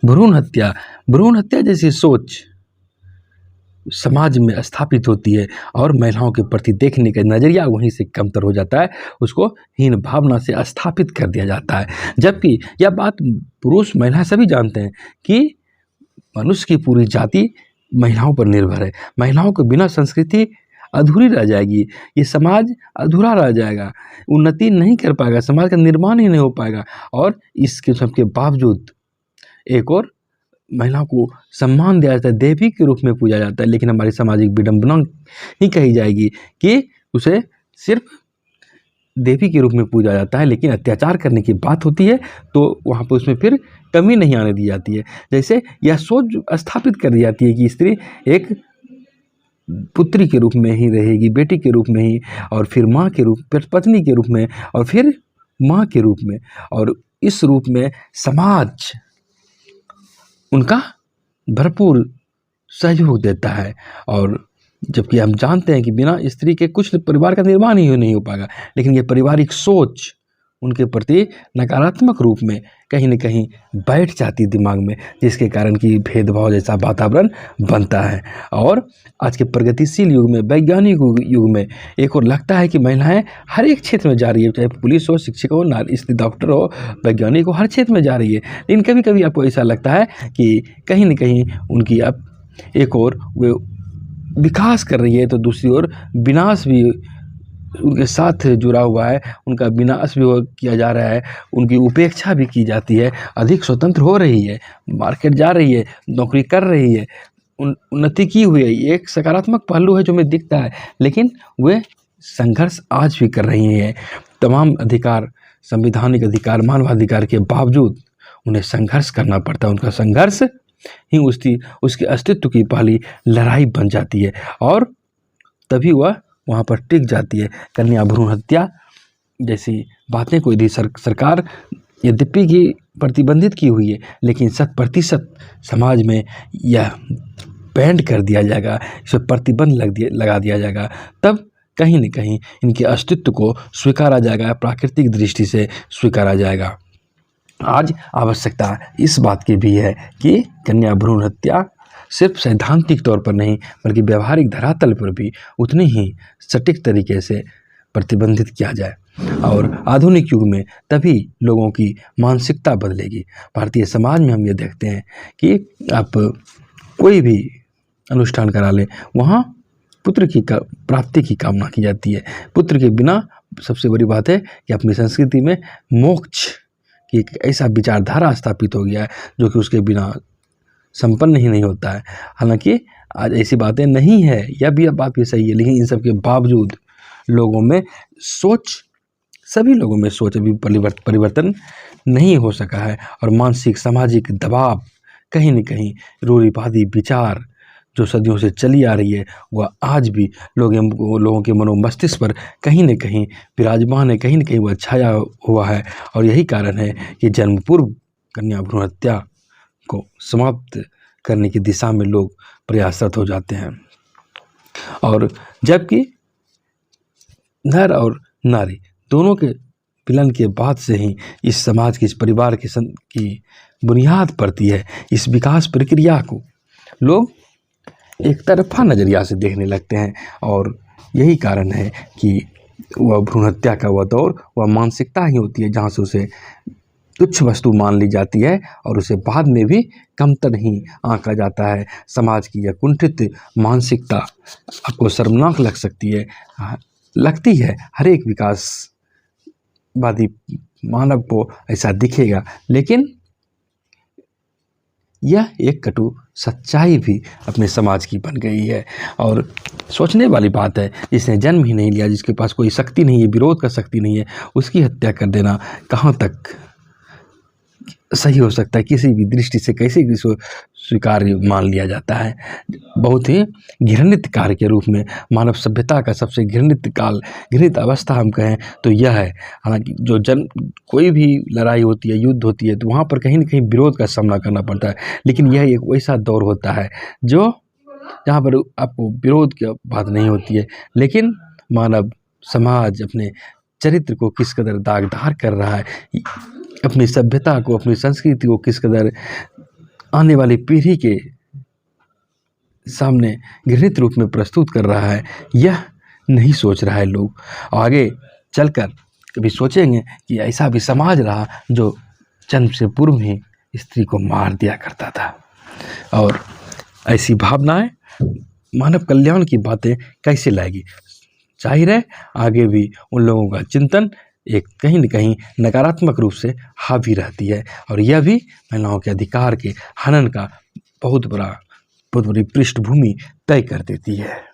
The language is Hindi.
भ्रूण हत्या जैसी सोच समाज में स्थापित होती है और महिलाओं के प्रति देखने का नज़रिया वहीं से कमतर हो जाता है, उसको हीन भावना से स्थापित कर दिया जाता है। जबकि यह बात पुरुष महिला सभी जानते हैं कि मनुष्य की पूरी जाति महिलाओं पर निर्भर है। महिलाओं के बिना संस्कृति अधूरी रह जाएगी, ये समाज अधूरा रह जाएगा, उन्नति नहीं कर पाएगा, समाज का निर्माण ही नहीं हो पाएगा। और इसके सबके बावजूद एक और महिलाओं को सम्मान दिया जाता है, देवी के रूप में पूजा जाता है, लेकिन हमारी सामाजिक विडंबना ही कही जाएगी कि उसे सिर्फ देवी के रूप में पूजा जाता है, लेकिन अत्याचार करने की बात होती है तो वहाँ पर उसमें फिर कमी नहीं आने दी जाती है। जैसे यह सोच स्थापित कर दी जाती है कि स्त्री एक पुत्री के रूप में ही रहेगी, बेटी के रूप में ही, और फिर माँ के रूप, फिर पत्नी के रूप में, और फिर माँ के रूप में, और इस रूप में समाज उनका भरपूर सहयोग देता है। और जबकि हम जानते हैं कि बिना स्त्री के कुछ परिवार का निर्माण ही नहीं हो पाएगा, लेकिन ये पारिवारिक सोच उनके प्रति नकारात्मक रूप में कहीं न कहीं बैठ जाती दिमाग में, जिसके कारण कि भेदभाव जैसा वातावरण बनता है। और आज के प्रगतिशील युग में, वैज्ञानिक युग में एक और लगता है कि महिलाएं हर एक क्षेत्र में जा रही है, चाहे पुलिस हो, शिक्षक हो, स्त्री डॉक्टर हो, वैज्ञानिक हो, हर क्षेत्र में जा रही है। लेकिन कभी कभी आपको ऐसा लगता है कि कहीं न कहीं उनकी अब एक और वे विकास कर रही है तो दूसरी ओर विनाश भी उनके साथ जुड़ा हुआ है, उनका विनाश भी किया जा रहा है, उनकी उपेक्षा भी की जाती है। अधिक स्वतंत्र हो रही है, मार्केट जा रही है, नौकरी कर रही है, उन्नति की हुई है, ये एक सकारात्मक पहलू है जो हमें दिखता है। लेकिन वे संघर्ष आज भी कर रही हैं। तमाम अधिकार, संवैधानिक अधिकार, मानवाधिकार के बावजूद उन्हें संघर्ष करना पड़ता है। उनका संघर्ष ही उसके अस्तित्व की पहली लड़ाई बन जाती है और तभी वह वहाँ पर टिक जाती है। कन्या भ्रूण हत्या जैसी बातें को यदि सरकार यद्यपि की प्रतिबंधित की हुई है, लेकिन 100% समाज में यह बैंड कर दिया जाएगा, इस पर प्रतिबंध लगा दिया जाएगा, तब कहीं न कहीं इनके अस्तित्व को स्वीकारा जाएगा, प्राकृतिक दृष्टि से स्वीकारा जाएगा। आज आवश्यकता इस बात की भी है कि कन्या भ्रूण हत्या सिर्फ सैद्धांतिक तौर पर नहीं बल्कि व्यवहारिक धरातल पर भी उतनी ही सटीक तरीके से प्रतिबंधित किया जाए। और आधुनिक युग में तभी लोगों की मानसिकता बदलेगी। भारतीय समाज में हम ये देखते हैं कि आप कोई भी अनुष्ठान करा लें, वहाँ पुत्र की प्राप्ति की कामना की जाती है। पुत्र के बिना सबसे बड़ी बात है कि अपनी संस्कृति में मोक्ष की एक ऐसा विचारधारा स्थापित हो गया है जो कि उसके बिना संपन्न ही नहीं होता है। हालांकि आज ऐसी बातें नहीं है, यह भी बात भी सही है, लेकिन इन सब के बावजूद लोगों में सभी लोगों में सोच अभी परिवर्तन नहीं हो सका है और मानसिक सामाजिक दबाव कहीं न कहीं रूढ़िवादी विचार जो सदियों से चली आ रही है वह आज भी लोगों के मनोमस्तिष्क पर कहीं न कहीं विराजमान है, कहीं न कहीं वह छाया हुआ है। और यही कारण है कि जन्म पूर्व कन्या भ्रूण हत्या को समाप्त करने की दिशा में लोग प्रयासरत हो जाते हैं। और जबकि नर और नारी दोनों के मिलन के बाद से ही इस समाज की, इस परिवार की बुनियाद पड़ती है। इस विकास प्रक्रिया को लोग एक तरफा नज़रिया से देखने लगते हैं और यही कारण है कि वह भ्रूण हत्या का वह दौर, वह मानसिकता ही होती है जहाँ से उसे तुच्छ वस्तु मान ली जाती है और उसे बाद में भी कमतर ही आंका जाता है। समाज की यह कुंठित मानसिकता आपको शर्मनाक लग सकती है, लगती है, हर एक विकासवादी मानव को ऐसा दिखेगा, लेकिन यह एक कटु सच्चाई भी अपने समाज की बन गई है। और सोचने वाली बात है, जिसने जन्म ही नहीं लिया, जिसके पास कोई शक्ति नहीं है, विरोध का शक्ति नहीं है, उसकी हत्या कर देना कहाँ तक सही हो सकता है, किसी भी दृष्टि से कैसे इसको स्वीकार्य मान लिया जाता है। बहुत ही घृणित कार्य के रूप में मानव सभ्यता का सबसे घृणित अवस्था हम कहें तो यह है। हालांकि जो कोई भी लड़ाई होती है, युद्ध होती है, तो वहाँ पर कहीं न कहीं विरोध का सामना करना पड़ता है, लेकिन यह एक वैसा दौर होता है जहाँ पर आपको विरोध की बात नहीं होती है, लेकिन मानव समाज अपने चरित्र को किस कदर दागदार कर रहा है, अपनी सभ्यता को, अपनी संस्कृति को किस कदर आने वाली पीढ़ी के सामने घृणित रूप में प्रस्तुत कर रहा है, यह नहीं सोच रहा है लोग। आगे चलकर कभी सोचेंगे कि ऐसा भी समाज रहा जो जन्म से पूर्व ही स्त्री को मार दिया करता था। और ऐसी भावनाएं मानव कल्याण की बातें कैसे लाएगी? जाहिर है आगे भी उन लोगों का चिंतन एक कहीं न कहीं नकारात्मक रूप से हावी रहती है, और यह भी महिलाओं के अधिकार के हनन का बहुत बड़ी पृष्ठभूमि तय कर देती है।